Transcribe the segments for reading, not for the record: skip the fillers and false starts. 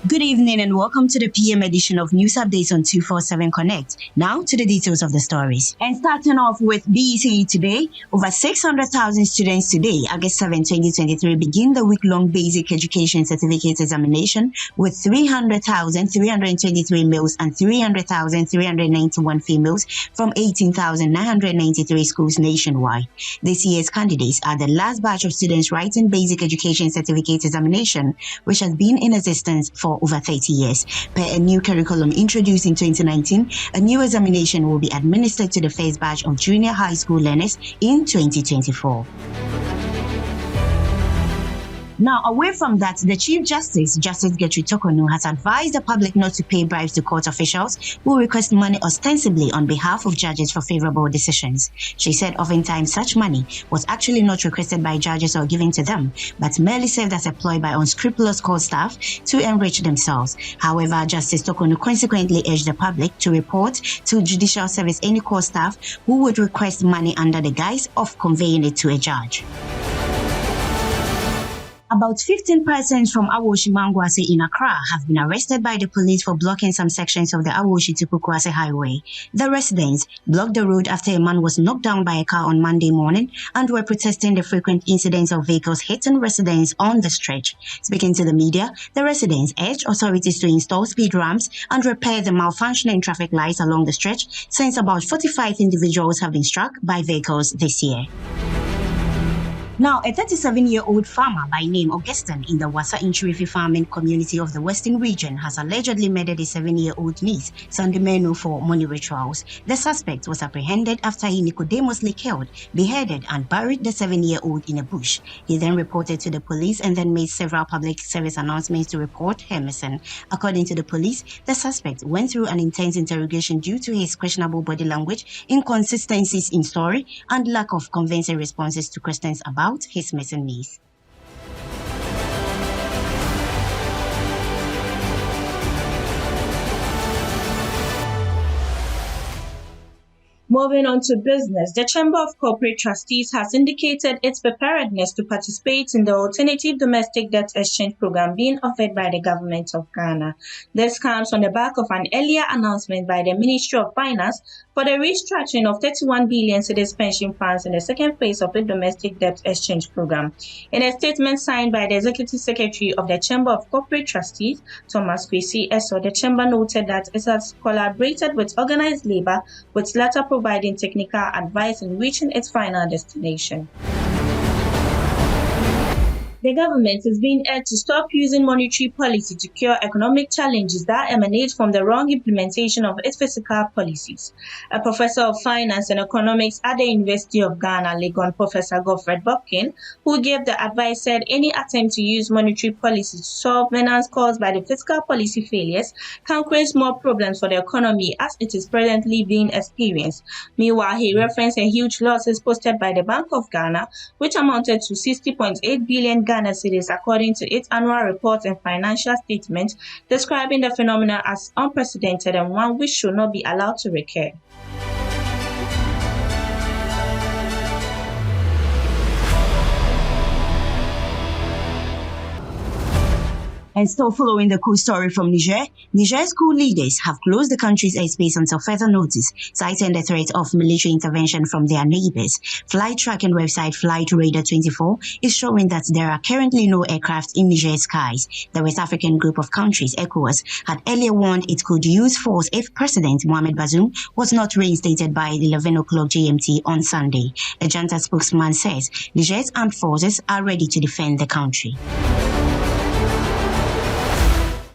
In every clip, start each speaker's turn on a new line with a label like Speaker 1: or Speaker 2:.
Speaker 1: Good evening and welcome to the PM edition of News Updates on 247 Connect. Now to the details of the stories. And starting off with BECE today, over 600,000 students today, August 7, 2023, begin the week-long Basic Education Certificate examination with 300,323 males and 300,391 females from 18,993 schools nationwide. This year's candidates are the last batch of students writing Basic Education Certificate examination, which has been in existence for over 30 years. Per a new curriculum introduced in 2019, a new examination will be administered to the first batch of junior high school learners in 2024. Now, away from that, the Chief Justice, Justice Gertrude Tokonu, has advised the public not to pay bribes to court officials who request money ostensibly on behalf of judges for favorable decisions. She said oftentimes such money was actually not requested by judges or given to them, but merely served as a ploy by unscrupulous court staff to enrich themselves. However, Justice Tokonu consequently urged the public to report to Judicial Service any court staff who would request money under the guise of conveying it to a judge. About 15 persons from Awoshi Mangwase in Accra have been arrested by the police for blocking some sections of the Awoshi to Pukwase highway. The residents blocked the road after a man was knocked down by a car on Monday morning and were protesting the frequent incidents of vehicles hitting residents on the stretch. Speaking to the media, the residents urged authorities to install speed ramps and repair the malfunctioning traffic lights along the stretch, since about 45 individuals have been struck by vehicles this year. Now, a 37-year-old farmer by name Augustine in the Wasa Inchirifi farming community of the Western region has allegedly murdered a 7-year-old niece, Sandimeno, for money rituals. The suspect was apprehended after he nicodemously killed, beheaded, and buried the 7-year-old in a bush. He then reported to the police and then made several public service announcements to report her missing. According to the police, the suspect went through an intense interrogation due to his questionable body language, inconsistencies in story, and lack of convincing responses to questions about his missing niece.
Speaker 2: Moving on to business, the Chamber of Corporate Trustees has indicated its preparedness to participate in the alternative domestic debt exchange program being offered by the government of Ghana. This comes on the back of an earlier announcement by the Ministry of Finance for the restructuring of 31 billion cedis pension funds in the second phase of the domestic debt exchange program. In a statement signed by the Executive Secretary of the Chamber of Corporate Trustees, Thomas Kwesi Eso, the Chamber noted that it has collaborated with organized labor, with latter providing technical advice in reaching its final destination. The government is being urged to stop using monetary policy to cure economic challenges that emanate from the wrong implementation of its fiscal policies. A professor of finance and economics at the University of Ghana, Legon, Professor Godfred Bobkin, who gave the advice, said any attempt to use monetary policy to solve menace caused by the fiscal policy failures can create more problems for the economy as it is presently being experienced. Meanwhile, he referenced a huge losses posted by the Bank of Ghana, which amounted to 60.8 billion Ghana cedis according to its annual report and financial statement, describing the phenomenon as unprecedented and one which should not be allowed to recur.
Speaker 1: And still following the cool story from Niger, Niger school leaders have closed the country's airspace until further notice, citing the threat of military intervention from their neighbors. Flight tracking website Flight Radar 24 is showing that there are currently no aircraft in Niger skies. The West African group of countries, ECOWAS, had earlier warned it could use force if President Mohamed Bazoum was not reinstated by 11 o'clock GMT on Sunday. A junta spokesman says Niger's armed forces are ready to defend the country.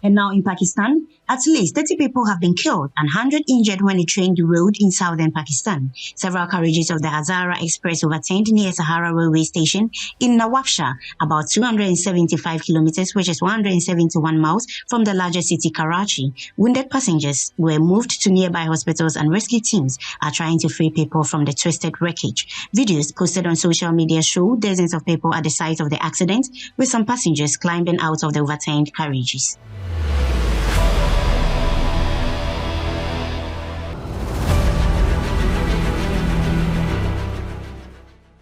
Speaker 1: And now in Pakistan, at least 30 people have been killed and 100 injured when a train derailed in southern Pakistan. Several carriages of the Hazara Express overturned near Sahara railway station in Nawabshah, about 275 kilometers, which is 171 miles from the largest city, Karachi. Wounded passengers were moved to nearby hospitals and rescue teams are trying to free people from the twisted wreckage. Videos posted on social media show dozens of people at the site of the accident, with some passengers climbing out of the overturned carriages.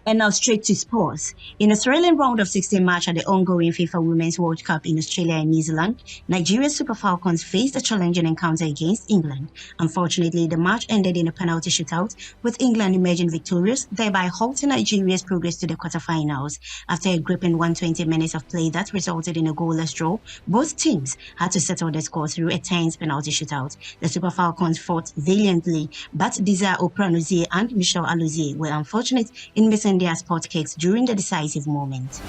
Speaker 1: And And now straight to sports. In a thrilling round of 16 match at the ongoing FIFA Women's World Cup in Australia and New Zealand, Nigeria's Super Falcons faced a challenging encounter against England. Unfortunately, the match ended in a penalty shootout, with England emerging victorious, thereby halting Nigeria's progress to the quarterfinals. After a gripping 120 minutes of play that resulted in a goalless draw, both teams had to settle the score through a tense penalty shootout. The Super Falcons fought valiantly, but Oparanozie and Alozie were unfortunate in missing their spot kicks during the decisive moment.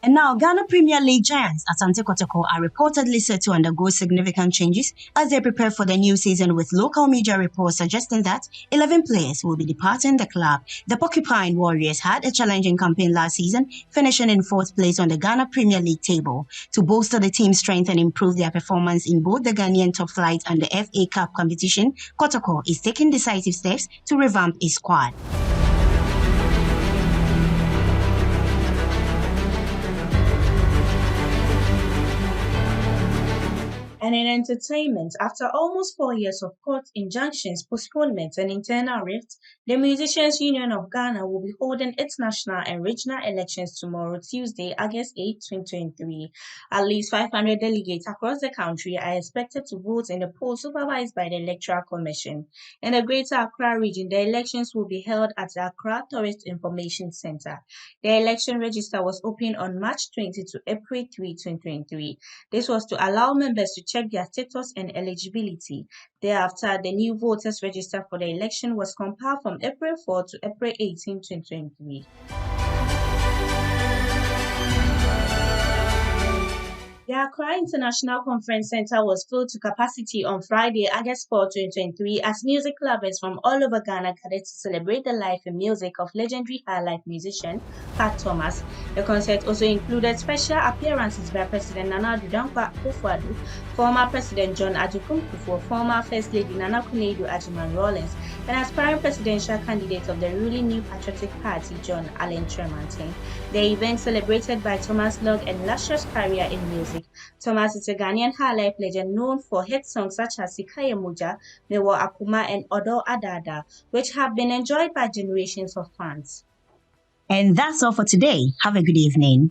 Speaker 1: And now, Ghana Premier League giants Asante Kotoko are reportedly set to undergo significant changes as they prepare for the new season, with local media reports suggesting that 11 players will be departing the club. The Porcupine Warriors had a challenging campaign last season, finishing in 4th place on the Ghana Premier League table. To bolster the team's strength and improve their performance in both the Ghanaian top flight and the FA Cup competition, Kotoko is taking decisive steps to revamp his squad.
Speaker 2: And in entertainment, after almost 4 years of court injunctions, postponements, and internal rifts, the Musicians Union of Ghana will be holding its national and regional elections tomorrow, Tuesday, August 8, 2023. At least 500 delegates across the country are expected to vote in the polls supervised by the Electoral Commission. In the Greater Accra region, the elections will be held at the Accra Tourist Information Center. The election register was opened on March 20 to April 3, 2023. This was to allow members to check their status and eligibility. Thereafter, the new voters register for the election was compiled from April 4 to April 18, 2023. The Accra International Conference Center was filled to capacity on Friday, August 4, 2023, as music lovers from all over Ghana gathered to celebrate the life and music of legendary highlife musician Pat Thomas. The concert also included special appearances by President Nana Addo Dankwa Akufo-Addo, former President John Ajufo Kufuor, former First Lady Nana Akufo-Addo Agyeman-Rawlings, and aspiring presidential candidate of the ruling New Patriotic Party, John Allen Tremantin. The event celebrated by Thomas' long and illustrious career in music. Thomas is a Ghanaian highlife legend known for hit songs such as Sikaye Moja, Mewo Akuma, and Odo Adada, which have been enjoyed by generations of fans.
Speaker 1: And that's all for today. Have a good evening.